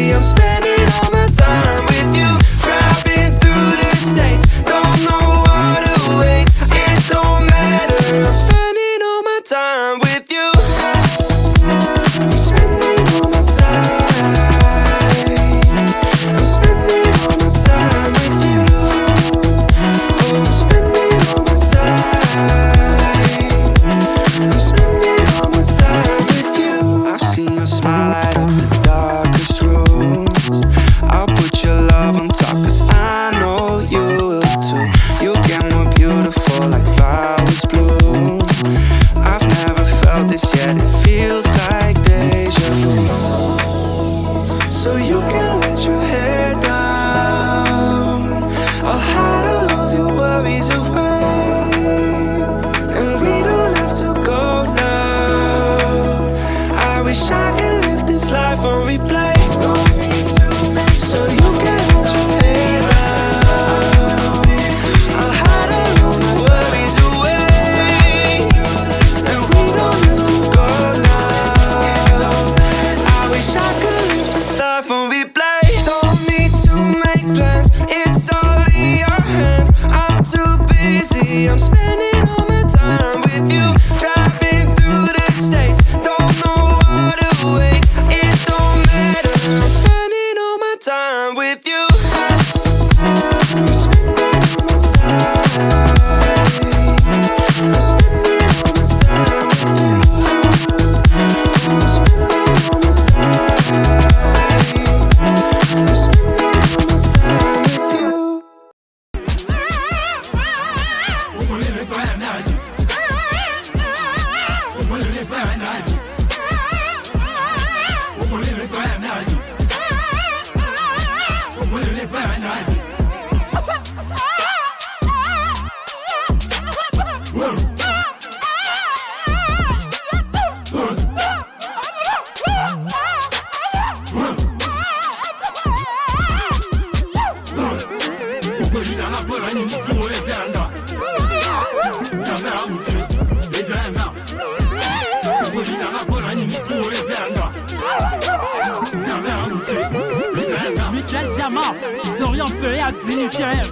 busy, I'm spending all my time with you. Driving through the states, don't know what awaits. It don't matter, I'm spending all my time with you. I'm spending all my time. I'm spending all my time with you. Oh, I'm spending all my time. I'm spending all my time with you. I've seen your smile light up the darkest rooms. I'll put your love on top, 'cause I know you will too. You get more beautiful like flowers bloom. I've never felt this yet, it feels like deja vu. So you can let your hair down, I'll hide all of your worries away, and we don't have to go now. I wish I could live this life on replay. So you can let your hair down, I'll hide all of your worries away, and we don't have to go now. I wish I could live this life on replay. Don't need to make plans, it's all in your hands. I'm too busy, I'm spending all my time with you. Driving through the states, don't know what awaits. It don't matter, I'm spending all my time with you. I'm spending all my time. I'm spending all my time with you. I'm spending all my time. I'm spending all my time with you. Michel Diamant, Dorian Pelé à Dignitaire.